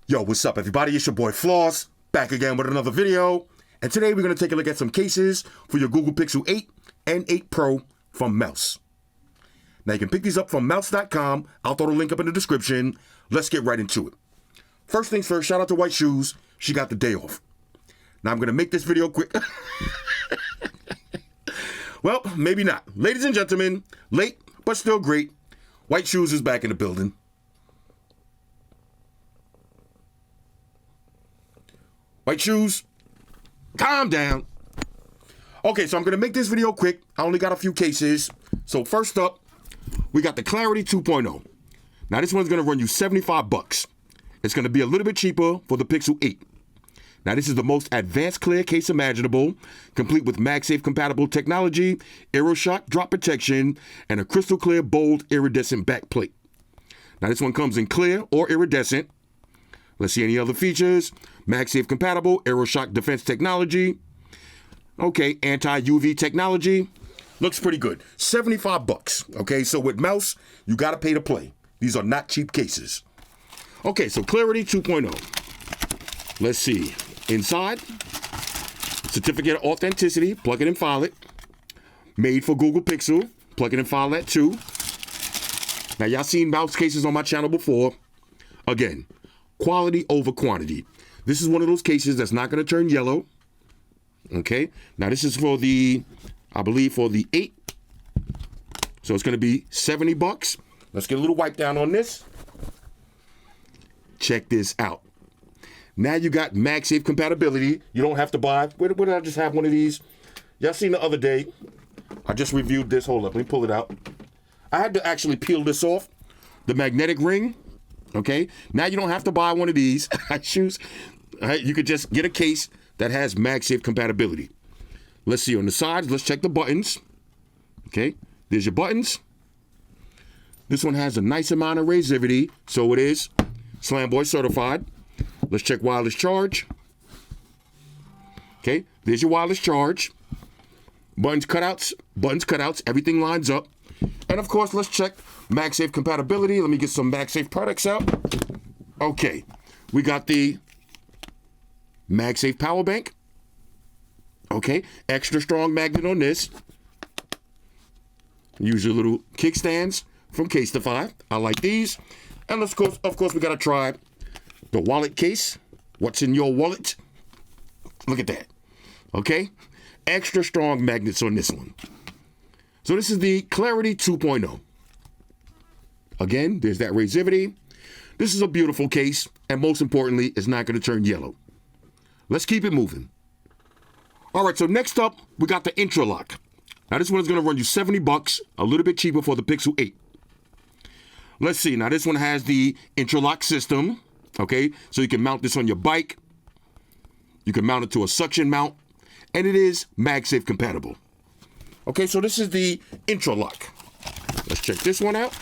Yo, what's up, everybody? It's your boy Floss, back again with another video. And today we're going to take a look at some cases for your Google Pixel 8 and 8 Pro from Mous. Now, you can pick these up from Mous.com. I'll throw the link up in the description. Let's get right into it. First things first, shout out to White Shoes. She got the day off. Now, I'm going to make this video quick. Well, maybe not. Ladies and gentlemen, late but still great. White Shoes is back in the building. White Shoes, calm down. Okay, so I'm going to make this video quick. I only got a few cases. So first up, we got the Clarity 2.0. Now this one's going to run you $75. It's going to be a little bit cheaper for the Pixel 8. Now this is the most advanced clear case imaginable, complete with MagSafe compatible technology, AeroShock drop protection, and a crystal clear bold iridescent back plate. Now this one comes in clear or iridescent. Let's see any other features. MagSafe compatible, AeroShock defense technology. Okay, anti-UV technology. Looks pretty good. $75. Okay, so with Mous, you gotta pay to play. These are not cheap cases. Okay, so Clarity 2.0. Let's see. Inside, certificate of authenticity, plug it and file it. Made for Google Pixel, plug it and file that too. Now y'all seen Mous cases on my channel before. Again, quality over quantity. This is one of those cases that's not going to turn yellow. Okay. Now this is for the, I believe for the 8. So it's going to be $70. Let's get a little wipe down on this. Check this out. Now you got MagSafe compatibility. You don't have to buy. Where did I just have one of these? Y'all seen the other day. I just reviewed this. Hold up. Let me pull it out. I had to actually peel this off. The magnetic ring. Okay, now you don't have to buy one of these shoes. You could just get a case that has MagSafe compatibility. Let's see on the sides. Let's check the buttons. Okay, there's your buttons. This one has a nice amount of resistivity, so it is Slamboy certified. Let's check wireless charge. Okay, there's your wireless charge. Buttons cutouts, everything lines up. And of course, let's check MagSafe compatibility. Let me get some MagSafe products out. Okay, we got the MagSafe power bank. Okay, extra strong magnet on this. Use your little kickstands from Casetify. I like these. And of course, we gotta try the wallet case. What's in your wallet? Look at that. Okay, extra strong magnets on this one. So this is the Clarity 2.0. Again, there's that resistivity. This is a beautiful case, and most importantly, it's not going to turn yellow. Let's keep it moving. All right, so next up, we got the Inlock. Now this one is going to run you $70, a little bit cheaper for the Pixel 8. Let's see, now this one has the Inlock system, okay? So you can mount this on your bike. You can mount it to a suction mount, and it is MagSafe compatible. Okay, so this is the Inlock. Let's check this one out.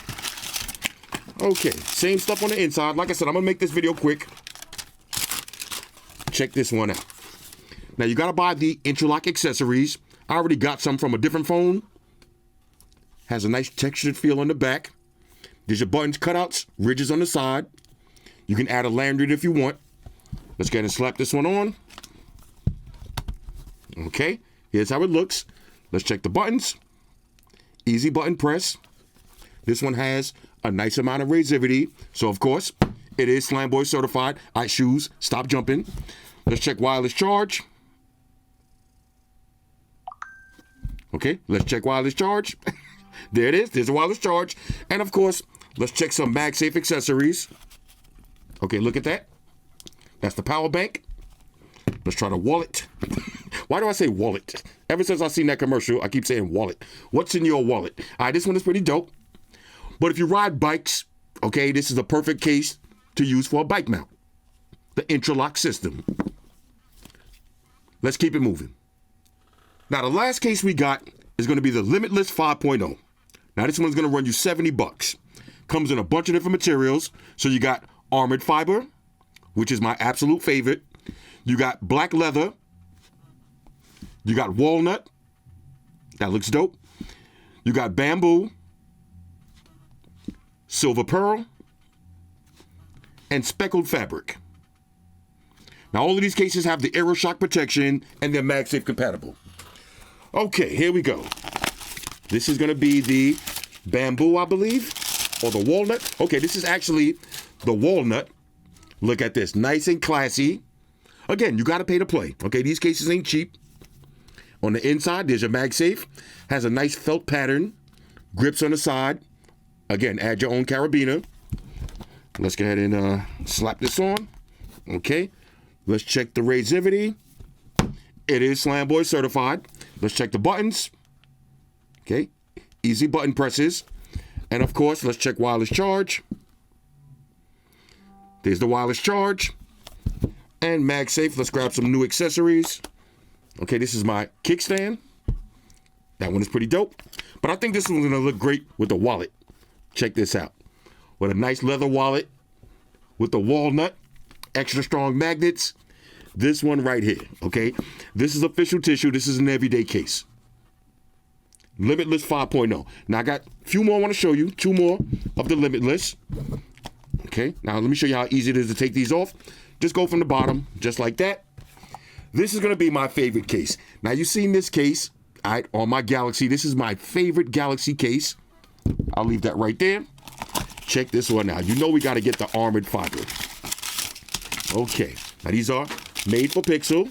Okay, same stuff on the inside. Like I said, I'm gonna make this video quick. Check this one out. Now you gotta buy the Inlock accessories. I already got some from a different phone. Has a nice textured feel on the back. There's your buttons, cutouts, ridges on the side. You can add a lanyard if you want. Let's go ahead and slap this one on. Okay, here's how it looks. Let's check the buttons. Easy button press. This one has a nice amount of resistivity. So, of course, it is Slamboy certified. White Shoes, stop jumping. Let's check wireless charge. Okay, let's check wireless charge. There it is. There's a wireless charge. And, of course, let's check some MagSafe accessories. Okay, look at that. That's the power bank. Let's try the wallet. Why do I say wallet? Ever since I seen that commercial, I keep saying wallet. What's in your wallet? All right, this one is pretty dope. But if you ride bikes, okay, this is a perfect case to use for a bike mount. The Inlock system. Let's keep it moving. Now, the last case we got is going to be the Limitless 5.0. Now, this one's going to run you $70. Comes in a bunch of different materials. So you got armored fiber, which is my absolute favorite. You got black leather. You got walnut. That looks dope. You got bamboo, silver pearl, and speckled fabric. Now, all of these cases have the AeroShock protection and they're MagSafe compatible. Okay, here we go. This is going to be the bamboo, I believe, or the walnut. Okay, this is actually the walnut. Look at this, nice and classy. Again, you got to pay to play. Okay, these cases ain't cheap. On the inside, there's your MagSafe. Has a nice felt pattern. Grips on the side. Again, add your own carabiner. Let's go ahead and slap this on. Okay, let's check the razivity. It is Slamboy certified. Let's check the buttons. Okay, easy button presses. And of course, let's check wireless charge. There's the wireless charge. And MagSafe, let's grab some new accessories. Okay, this is my kickstand. That one is pretty dope. But I think this one's gonna look great with the wallet. Check this out. With a nice leather wallet with the walnut, extra strong magnets. This one right here, okay? This is official tissue. This is an everyday case. Limitless 5.0. Now I got a few more I want to show you. 2 more of the Limitless. Okay, now let me show you how easy it is to take these off. Just go from the bottom, just like that. This is gonna be my favorite case. Now you've seen this case, all right, on my Galaxy. This is my favorite Galaxy case. I'll leave that right there. Check this one out. You know we gotta get the armored fiber. Okay, now these are made for Pixel.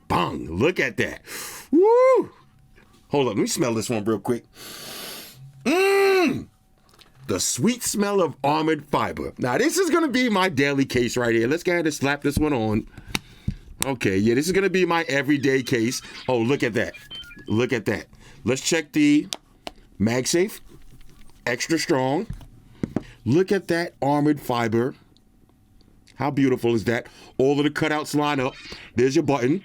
Bang, look at that. Woo! Hold on, let me smell this one real quick. The sweet smell of armored fiber. Now this is gonna be my daily case right here. Let's go ahead and slap this one on. Okay, yeah, this is gonna be my everyday case. Oh, look at that. Look at that. Let's check the MagSafe. Extra strong. Look at that armored fiber. How beautiful is that? All of the cutouts line up. There's your button.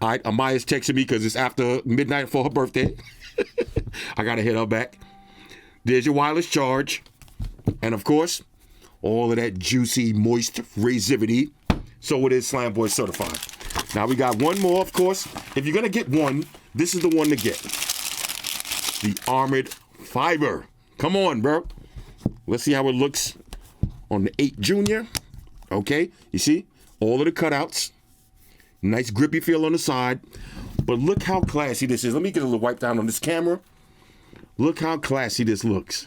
All right, Amaya's texting me because it's after midnight for her birthday. I gotta hit her back. There's your wireless charge. And of course, all of that juicy, moist razivity. So it is Slamboy certified. Now we got one more, of course. If you're gonna get one, this is the one to get. The armored fiber. Come on, bro. Let's see how it looks on the 8 Junior. Okay, you see? All of the cutouts. Nice grippy feel on the side. But look how classy this is. Let me get a little wipe down on this camera. Look how classy this looks.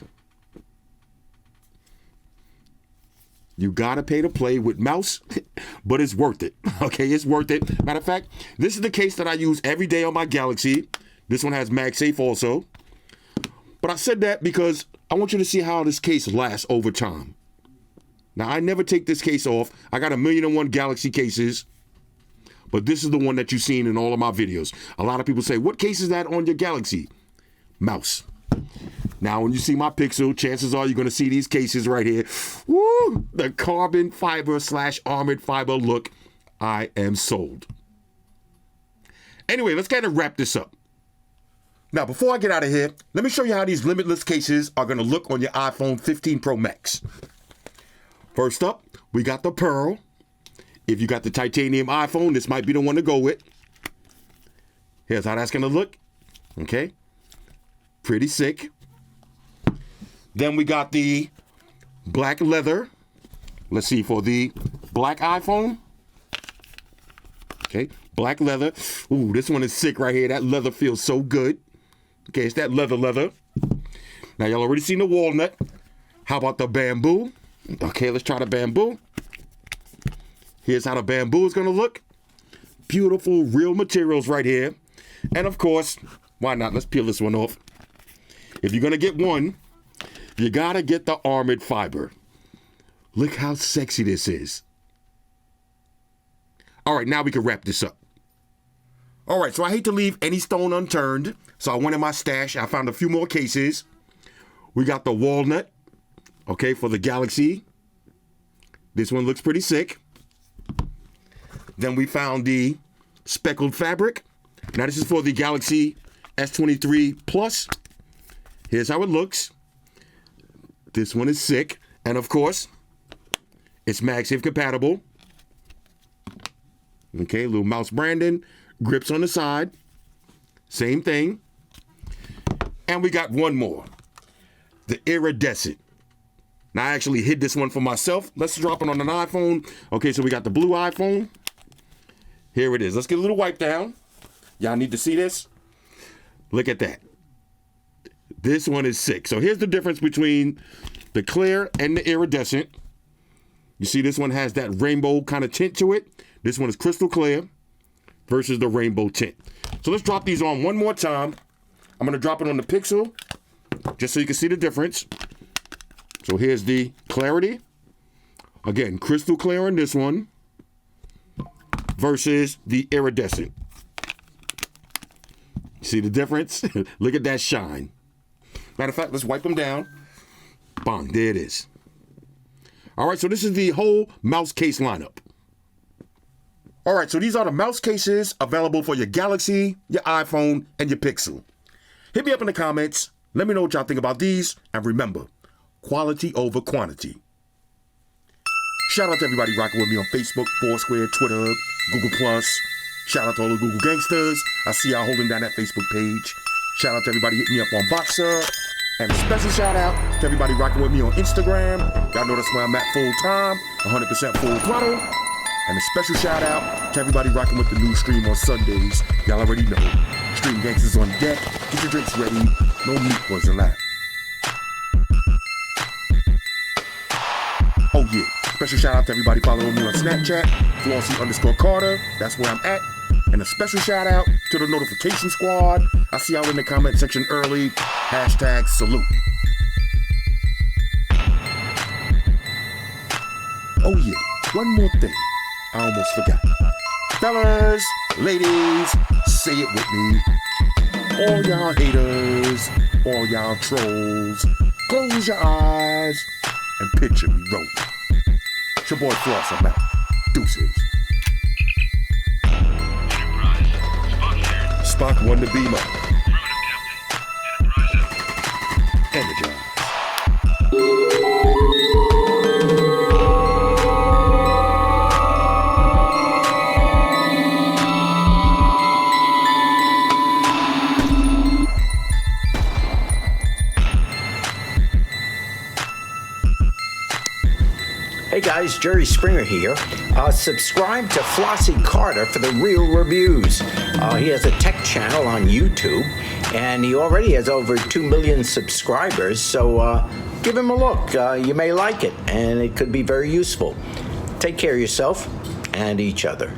You gotta pay to play with Mous, but it's worth it. Okay, it's worth it. Matter of fact, this is the case that I use every day on my Galaxy. This one has MagSafe also. But I said that because I want you to see how this case lasts over time. Now, I never take this case off. I got 1,000,001 Galaxy cases, but this is the one that you've seen in all of my videos. A lot of people say, what case is that on your Galaxy? Mous. Now, when you see my Pixel, chances are you're going to see these cases right here. Woo! The carbon fiber / armored fiber look. I am sold. Anyway, let's kind of wrap this up. Now, before I get out of here, let me show you how these Limitless cases are going to look on your iPhone 15 Pro Max. First up, we got the pearl. If you got the titanium iPhone, this might be the one to go with. Here's how that's going to look. Okay. Pretty sick. Then we got the black leather. Let's see, for the black iPhone. Okay, black leather. Ooh, this one is sick right here. That leather feels so good. Okay, it's that leather. Now, y'all already seen the walnut. How about the bamboo? Okay, let's try the bamboo. Here's how the bamboo is going to look. Beautiful, real materials right here. And of course, why not? Let's peel this one off. If you're going to get one, you got to get the armored fiber. Look how sexy this is. All right, now we can wrap this up. All right, so I hate to leave any stone unturned. So I went in my stash. I found a few more cases. We got the walnut, okay, for the Galaxy. This one looks pretty sick. Then we found the speckled fabric. Now this is for the Galaxy S23 Plus. Here's how it looks. This one is sick. And of course, it's MagSafe compatible. Okay, little Mous branding. Grips on the side. Same thing. And we got one more. The iridescent. Now, I actually hid this one for myself. Let's drop it on an iPhone. Okay, so we got the blue iPhone. Here it is. Let's get a little wipe down. Y'all need to see this. Look at that. This one is sick. So here's the difference between the clear and the iridescent. You see this one has that rainbow kind of tint to it. This one is crystal clear versus the rainbow tint. So let's drop these on one more time. I'm going to drop it on the Pixel just so you can see the difference. So here's the clarity. Again, crystal clear on this one versus the iridescent. See the difference? Look at that shine. Matter of fact, let's wipe them down. Bang, there it is. All right, so this is the whole mouse case lineup. All right, so these are the mouse cases available for your Galaxy, your iPhone, and your Pixel. Hit me up in the comments. Let me know what y'all think about these. And remember, quality over quantity. Shout out to everybody rocking with me on Facebook, Foursquare, Twitter, Google+. Shout out to all the Google gangsters. I see y'all holding down that Facebook page. Shout out to everybody hitting me up on Boxer. And a special shout out to everybody rocking with me on Instagram. Y'all know that's where I'm at full time, 100% full throttle. And a special shout out to everybody rocking with the new stream on Sundays. Y'all already know. Stream gangsters on deck. Get your drinks ready. No meat was allowed. Oh yeah. Special shout out to everybody following me on Snapchat. Flossy_Carter. That's where I'm at. And a special shout out to the notification squad. I see y'all in the comment section early. Hashtag salute. Oh yeah, one more thing. I almost forgot. Fellas, ladies, say it with me. All y'all haters, all y'all trolls, close your eyes and picture me rolling. It's your boy Floss, I'm out. Deuces. Spock won the beam up. Energize. Hey guys, Jerry Springer here. Subscribe to Flossy Carter for the real reviews. He has a tech channel on YouTube, and he already has over 2 million subscribers, so give him a look. You may like it, and it could be very useful. Take care of yourself and each other.